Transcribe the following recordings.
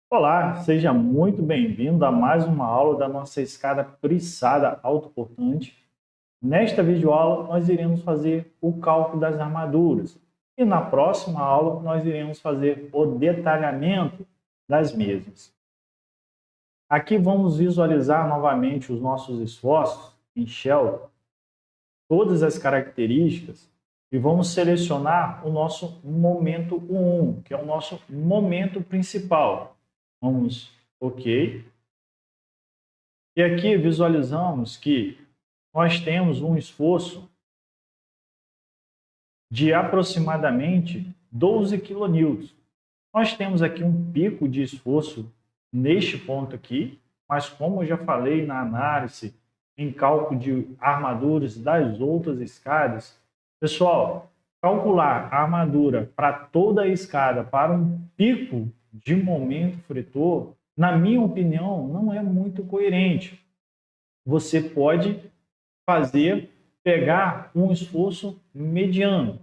Olá, seja muito bem-vindo a mais uma aula da nossa escada prissada autoportante. Nesta videoaula, nós iremos fazer o cálculo das armaduras e na próxima aula nós iremos fazer o detalhamento das mesmas. Aqui vamos visualizar novamente os nossos esforços em Shell, todas as características e vamos selecionar o nosso momento 1, que é o nosso momento principal. Vamos OK. E aqui visualizamos que nós temos um esforço de aproximadamente 12 kN. Nós temos aqui um pico de esforço neste ponto aqui, mas como eu já falei na análise, em cálculo de armaduras das outras escadas, pessoal, calcular a armadura para toda a escada para um pico de momento fretor, na minha opinião, não é muito coerente. Você pode pegar um esforço mediano,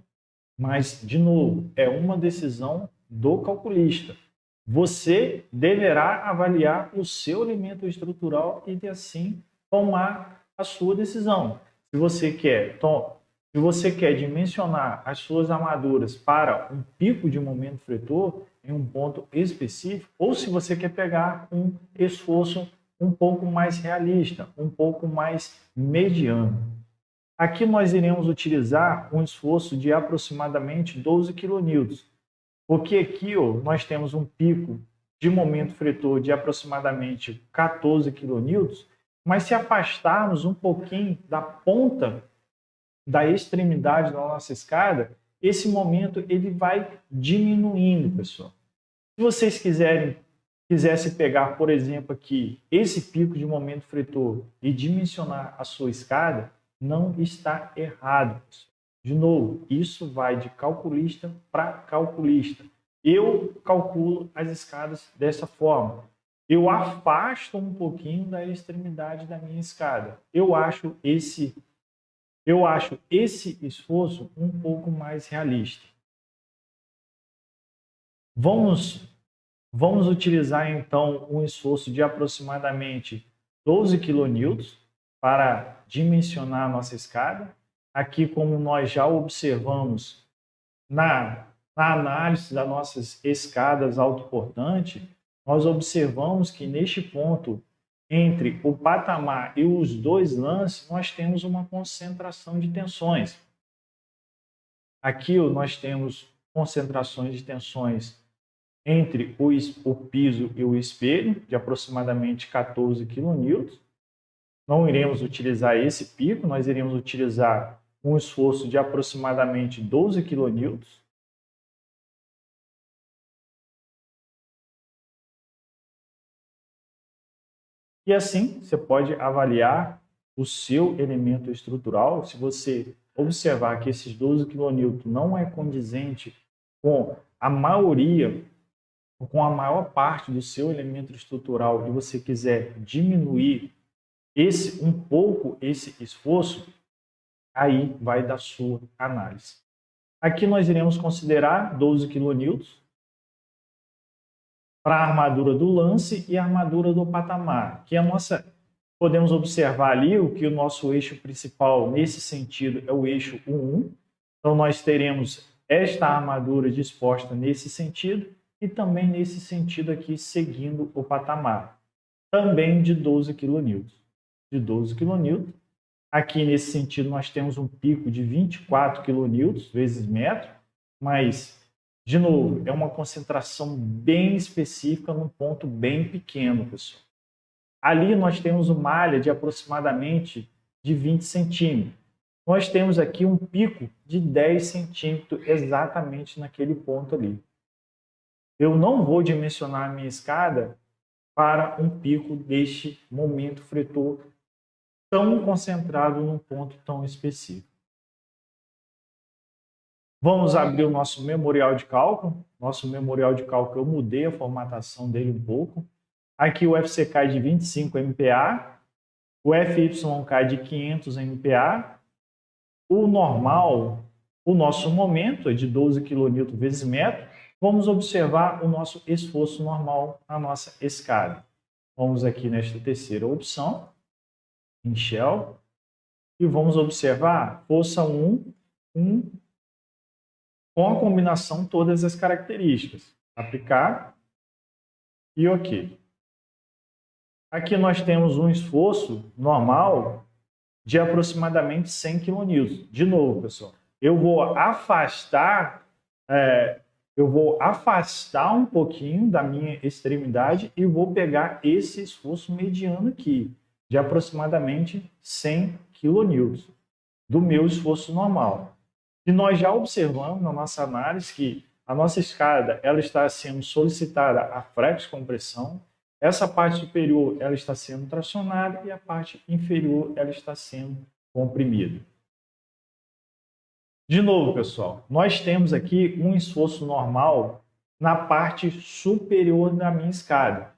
mas, de novo, é uma decisão do calculista. Você deverá avaliar o seu elemento estrutural e, assim, tomar a sua decisão. Se você quer dimensionar as suas armaduras para um pico de momento fretor em um ponto específico, ou se você quer pegar um esforço um pouco mais realista, um pouco mais mediano. Aqui nós iremos utilizar um esforço de aproximadamente 12 kN, porque aqui nós temos um pico de momento fretor de aproximadamente 14 kN, mas se afastarmos um pouquinho da ponta da extremidade da nossa escada, esse momento ele vai diminuindo, pessoal. Se vocês quisessem pegar, por exemplo, aqui esse pico de momento fretor e dimensionar a sua escada, não está errado, pessoal. De novo, isso vai de calculista para calculista. Eu calculo as escadas dessa forma. Eu afasto um pouquinho da extremidade da minha escada. Eu acho esse esforço um pouco mais realista. Vamos utilizar então um esforço de aproximadamente 12 kN para dimensionar a nossa escada. Aqui, como nós já observamos na análise das nossas escadas autoportantes, nós observamos que neste ponto, entre o patamar e os dois lances, nós temos uma concentração de tensões. Aqui nós temos concentrações de tensões entre o piso e o espelho, de aproximadamente 14 kN. Não iremos utilizar esse pico, nós iremos utilizar um esforço de aproximadamente 12 kN. E assim, você pode avaliar o seu elemento estrutural. Se você observar que esses 12 kN não é condizente com a maioria, com a maior parte do seu elemento estrutural e você quiser diminuir um pouco esse esforço, aí vai da sua análise. Aqui nós iremos considerar 12 kN para a armadura do lance e a armadura do patamar, que podemos observar ali que o nosso eixo principal nesse sentido é o eixo 1. Então nós teremos esta armadura disposta nesse sentido e também nesse sentido aqui seguindo o patamar, também de 12 kN. De 12 kN. Aqui nesse sentido nós temos um pico de 24 kN vezes metro, mas de novo, é uma concentração bem específica num ponto bem pequeno, pessoal. Ali nós temos uma malha de aproximadamente de 20 centímetros. Nós temos aqui um pico de 10 centímetros exatamente naquele ponto ali. Eu não vou dimensionar a minha escada para um pico deste momento fretor tão concentrado num ponto tão específico. Vamos abrir o nosso memorial de cálculo. Nosso memorial de cálculo, eu mudei a formatação dele um pouco. Aqui o FCK é de 25 MPa, o FYK é de 500 MPa, o normal, o nosso momento é de 12 kN vezes metro. vamos observar o nosso esforço normal, a nossa escada. Vamos aqui nesta terceira opção, em Shell, e vamos observar força 1, 1, com a combinação todas as características. Aplicar e OK. Aqui nós temos um esforço normal de aproximadamente 100 kN. De novo, pessoal, eu vou afastar um pouquinho da minha extremidade e vou pegar esse esforço mediano aqui, de aproximadamente 100 kN, do meu esforço normal. E nós já observamos na nossa análise que a nossa escada ela está sendo solicitada a flexo-compressão, essa parte superior ela está sendo tracionada e a parte inferior ela está sendo comprimida. De novo, pessoal, nós temos aqui um esforço normal na parte superior da minha escada.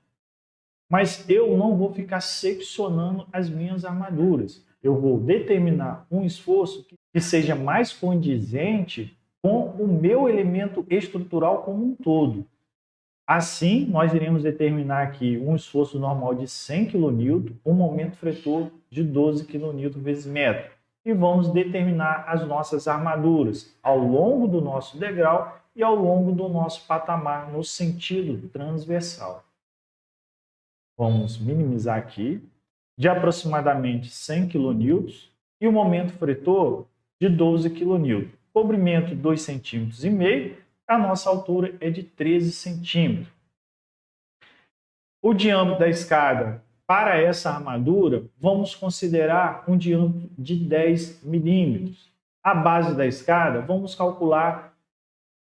Mas eu não vou ficar seccionando as minhas armaduras. Eu vou determinar um esforço que seja mais condizente com o meu elemento estrutural como um todo. Assim, nós iremos determinar aqui um esforço normal de 100 kN, um momento fretor de 12 kN vezes metro. E vamos determinar as nossas armaduras ao longo do nosso degrau e ao longo do nosso patamar no sentido transversal. Vamos minimizar aqui, de aproximadamente 100 kN e o momento fretor de 12 kN. Comprimento 2,5 cm, a nossa altura é de 13 centímetros. O diâmetro da escada para essa armadura, vamos considerar um diâmetro de 10 milímetros. A base da escada, vamos calcular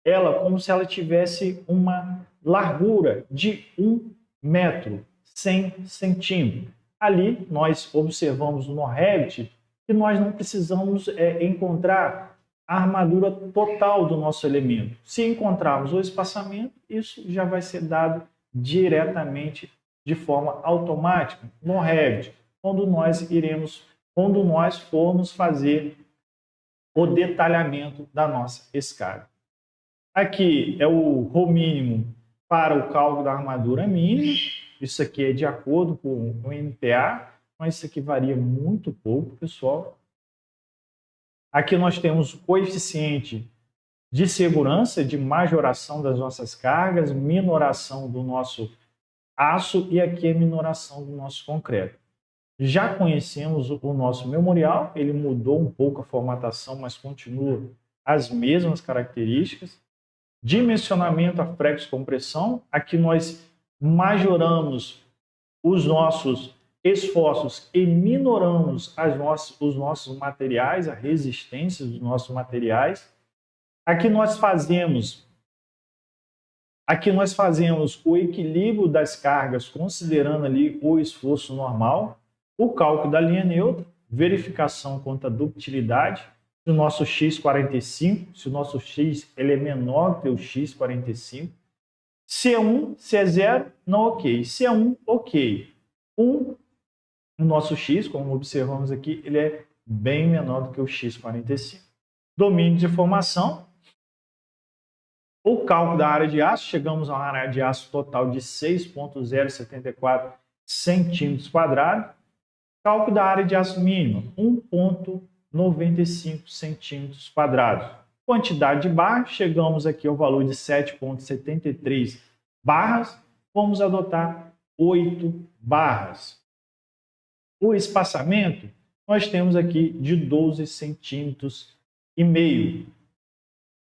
ela como se ela tivesse uma largura de 1 metro, 100 centímetros. Ali, nós observamos no Revit que nós não precisamos encontrar a armadura total do nosso elemento. Se encontrarmos o espaçamento, isso já vai ser dado diretamente de forma automática no Revit, quando nós formos fazer o detalhamento da nossa escada. Aqui é o rho mínimo para o cálculo da armadura mínima. Isso aqui é de acordo com o NPA, mas isso aqui varia muito pouco, pessoal. Aqui nós temos o coeficiente de segurança, de majoração das nossas cargas, minoração do nosso aço e aqui a minoração do nosso concreto. Já conhecemos o nosso memorial, ele mudou um pouco a formatação, mas continua as mesmas características. Dimensionamento a flexo-compressão, aqui nós majoramos os nossos esforços e minoramos os nossos materiais, a resistência dos nossos materiais. Aqui nós fazemos o equilíbrio das cargas, considerando ali o esforço normal, o cálculo da linha neutra, verificação quanto à ductilidade, se o nosso x45, se o nosso x ele é menor que o x45, se é 1, se é 0, não ok. Se é 1, ok. 1, o nosso x, como observamos aqui, ele é bem menor do que o x45. Domínio de formação. O cálculo da área de aço, chegamos a uma área de aço total de 6,074 centímetros quadrados. Cálculo da área de aço mínima, 1,95 centímetros quadrados. Quantidade de barras, chegamos aqui ao valor de 7,73 barras. Vamos adotar 8 barras. O espaçamento, nós temos aqui de 12 centímetros e meio.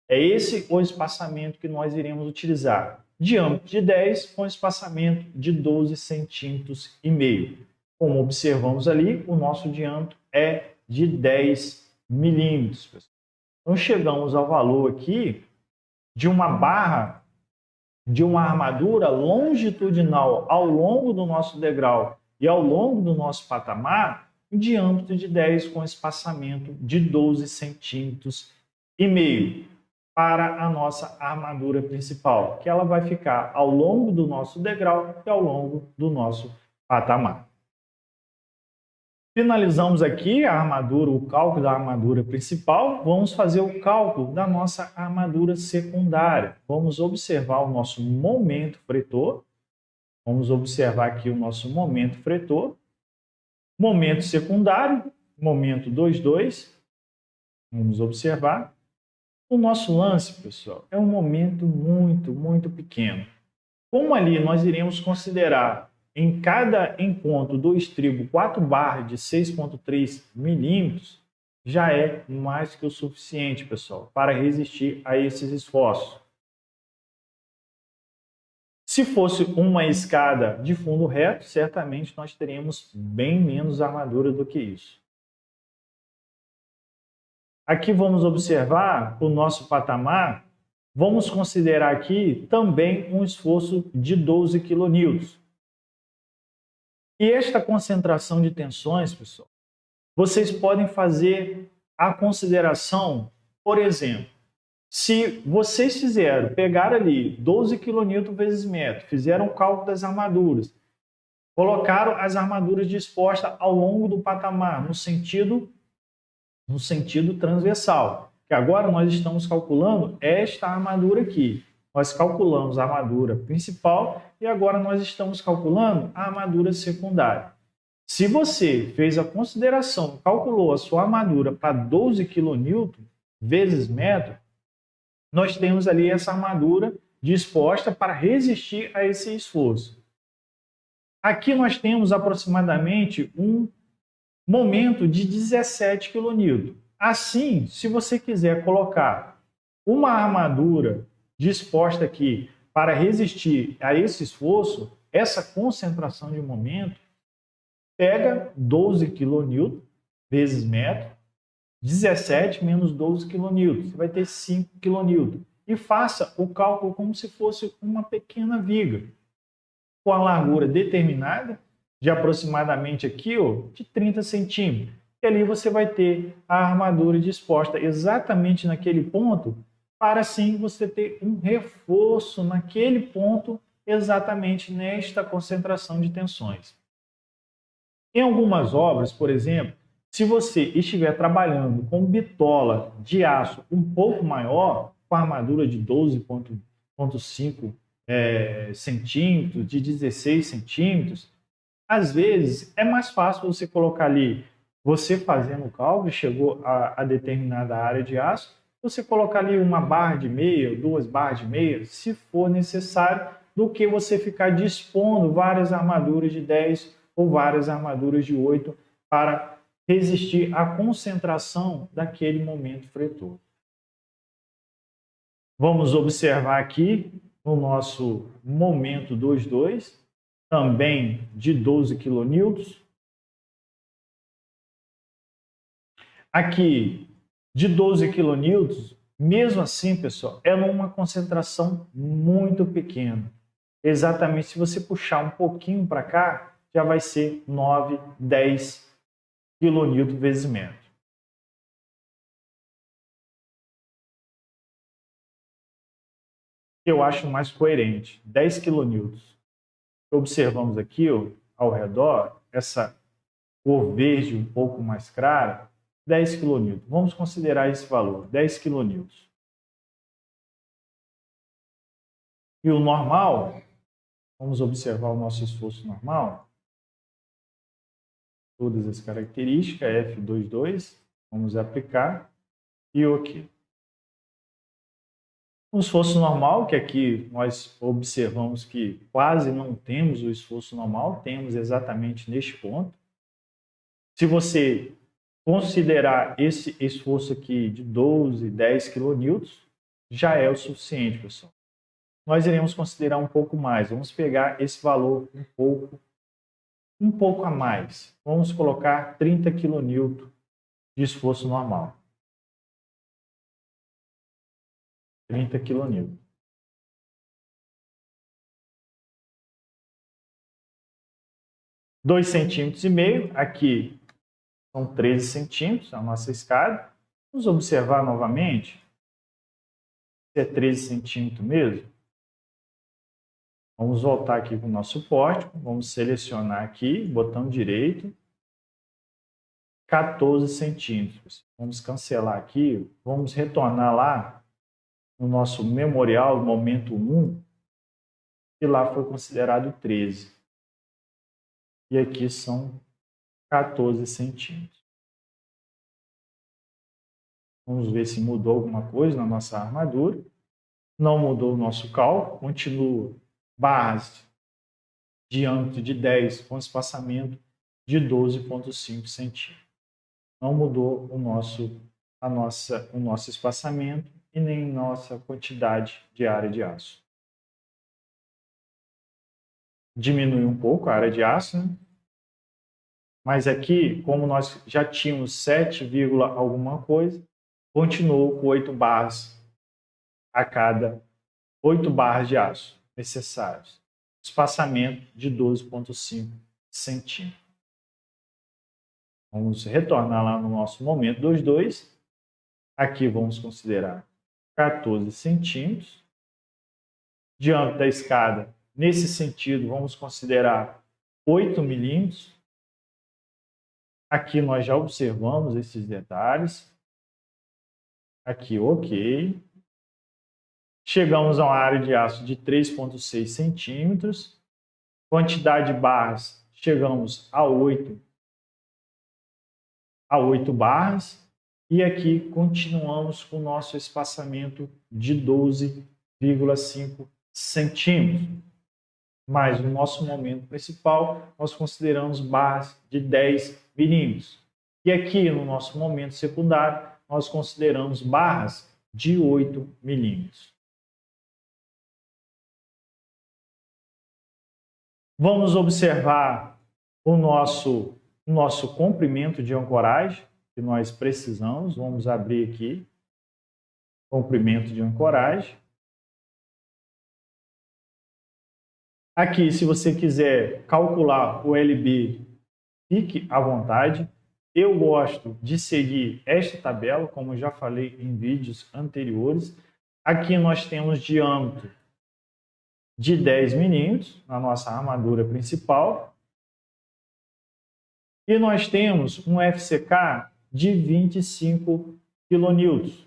É esse o espaçamento que nós iremos utilizar. Diâmetro de 10 com espaçamento de 12 centímetros e meio. Como observamos ali, o nosso diâmetro é de 10 milímetros. Então chegamos ao valor aqui de uma barra, de uma armadura longitudinal ao longo do nosso degrau e ao longo do nosso patamar, um diâmetro de 10 com espaçamento de 12 centímetros e meio para a nossa armadura principal, que ela vai ficar ao longo do nosso degrau e ao longo do nosso patamar. Finalizamos aqui a armadura, o cálculo da armadura principal. Vamos fazer o cálculo da nossa armadura secundária. Vamos observar o nosso momento fretor. Vamos observar aqui o nosso momento fretor. Momento secundário, momento 22. Vamos observar. O nosso lance, pessoal, é um momento muito pequeno. Como ali nós iremos considerar em cada encontro do estribo 4 barras de 6,3 milímetros, já é mais que o suficiente, pessoal, para resistir a esses esforços. Se fosse uma escada de fundo reto, certamente nós teríamos bem menos armadura do que isso. Aqui vamos observar o nosso patamar. Vamos considerar aqui também um esforço de 12 kN. E esta concentração de tensões, pessoal, vocês podem fazer a consideração, por exemplo, se vocês pegaram ali 12 kN vezes metro, fizeram o cálculo das armaduras, colocaram as armaduras dispostas ao longo do patamar, no sentido transversal, que agora nós estamos calculando esta armadura aqui. Nós calculamos a armadura principal e agora nós estamos calculando a armadura secundária. Se você fez a consideração, calculou a sua armadura para 12 kN vezes metro, nós temos ali essa armadura disposta para resistir a esse esforço. Aqui nós temos aproximadamente um momento de 17 kN. Assim, se você quiser colocar uma armadura disposta aqui para resistir a esse esforço, essa concentração de momento, pega 12 kN vezes metro, 17 menos 12 kN, você vai ter 5 kN. E faça o cálculo como se fosse uma pequena viga, com a largura determinada, de aproximadamente aqui, de 30 centímetros. E ali você vai ter a armadura disposta exatamente naquele ponto, para assim você ter um reforço naquele ponto, exatamente nesta concentração de tensões. Em algumas obras, por exemplo, se você estiver trabalhando com bitola de aço um pouco maior, com armadura de 12,5 centímetros, de 16 centímetros, às vezes é mais fácil você colocar ali, você fazendo o cálculo, chegou a determinada área de aço, você colocar ali uma barra de meia, 2 barras de meia, se for necessário, do que você ficar dispondo várias armaduras de 10 ou várias armaduras de 8 para resistir à concentração daquele momento fretor. Vamos observar aqui o nosso momento 22, também de 12 kN. Aqui, de 12 kN, mesmo assim, pessoal, é numa concentração muito pequena. Exatamente, se você puxar um pouquinho para cá, já vai ser 9, 10 kN vezes metro. Eu acho mais coerente, 10 kN. Observamos aqui ao redor, essa cor verde um pouco mais clara, 10 kN. Vamos considerar esse valor, 10 kN. E o normal, vamos observar o nosso esforço normal. Todas as características, F22, vamos aplicar, e OK. O esforço normal, que aqui nós observamos que quase não temos o esforço normal, temos exatamente neste ponto. Se você considerar esse esforço aqui de 12, 10 kN, já é o suficiente, pessoal. Nós iremos considerar um pouco mais. Vamos pegar esse valor um pouco a mais. Vamos colocar 30 kN de esforço normal. 30 kN. Dois centímetros e meio, aqui são 13 centímetros, a nossa escada. Vamos observar novamente se é 13 centímetros mesmo. Vamos voltar aqui para o nosso pórtico, vamos selecionar aqui, botão direito, 14 centímetros. Vamos cancelar aqui, vamos retornar lá no nosso memorial, momento 1, e lá foi considerado 13. E aqui são 14 centímetros. Vamos ver se mudou alguma coisa na nossa armadura. Não mudou o nosso cálculo, continua barras de diâmetro de 10 com espaçamento de 12,5 centímetros. Não mudou o nosso espaçamento e nem nossa quantidade de área de aço. Diminui um pouco a área de aço, né? Mas aqui, como nós já tínhamos 7, alguma coisa, continuou com 8 barras a cada 8 barras de aço necessários. Espaçamento de 12,5 centímetros. Vamos retornar lá no nosso momento 2,2. Aqui vamos considerar 14 centímetros. Diâmetro da escada, nesse sentido, vamos considerar 8 milímetros. Aqui nós já observamos esses detalhes. Aqui, ok. Chegamos a uma área de aço de 3,6 centímetros. Quantidade de barras, chegamos a 8 barras. E aqui continuamos com o nosso espaçamento de 12,5 centímetros. Mas no nosso momento principal, nós consideramos barras de 10 milímetros. E aqui no nosso momento secundário, nós consideramos barras de 8 milímetros. Vamos observar o nosso comprimento de ancoragem que nós precisamos. Vamos abrir aqui, comprimento de ancoragem. Aqui, se você quiser calcular o LB, fique à vontade. Eu gosto de seguir esta tabela, como eu já falei em vídeos anteriores. Aqui nós temos diâmetro de 10 milímetros na nossa armadura principal. E nós temos um FCK de 25 kN,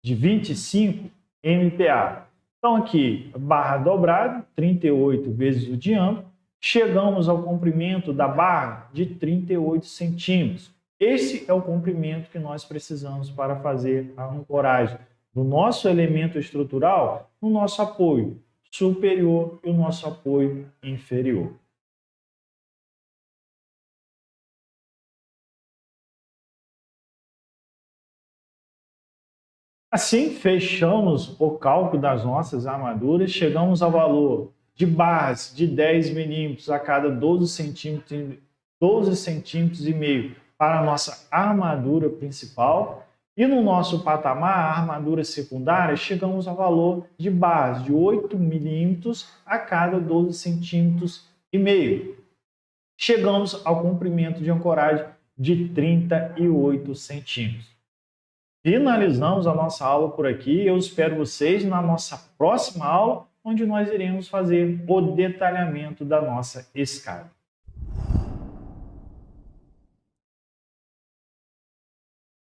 de 25 MPa. Então aqui, barra dobrada, 38 vezes o diâmetro, chegamos ao comprimento da barra de 38 centímetros. Esse é o comprimento que nós precisamos para fazer a ancoragem do nosso elemento estrutural no nosso apoio superior e o nosso apoio inferior. Assim, fechamos o cálculo das nossas armaduras, chegamos ao valor de barras de 10 milímetros a cada 12 centímetros e meio para a nossa armadura principal. E no nosso patamar, a armadura secundária, chegamos ao valor de barras de 8 milímetros a cada 12 centímetros e meio. Chegamos ao comprimento de ancoragem de 38 centímetros. Finalizamos a nossa aula por aqui. Eu espero vocês na nossa próxima aula, onde nós iremos fazer o detalhamento da nossa escada.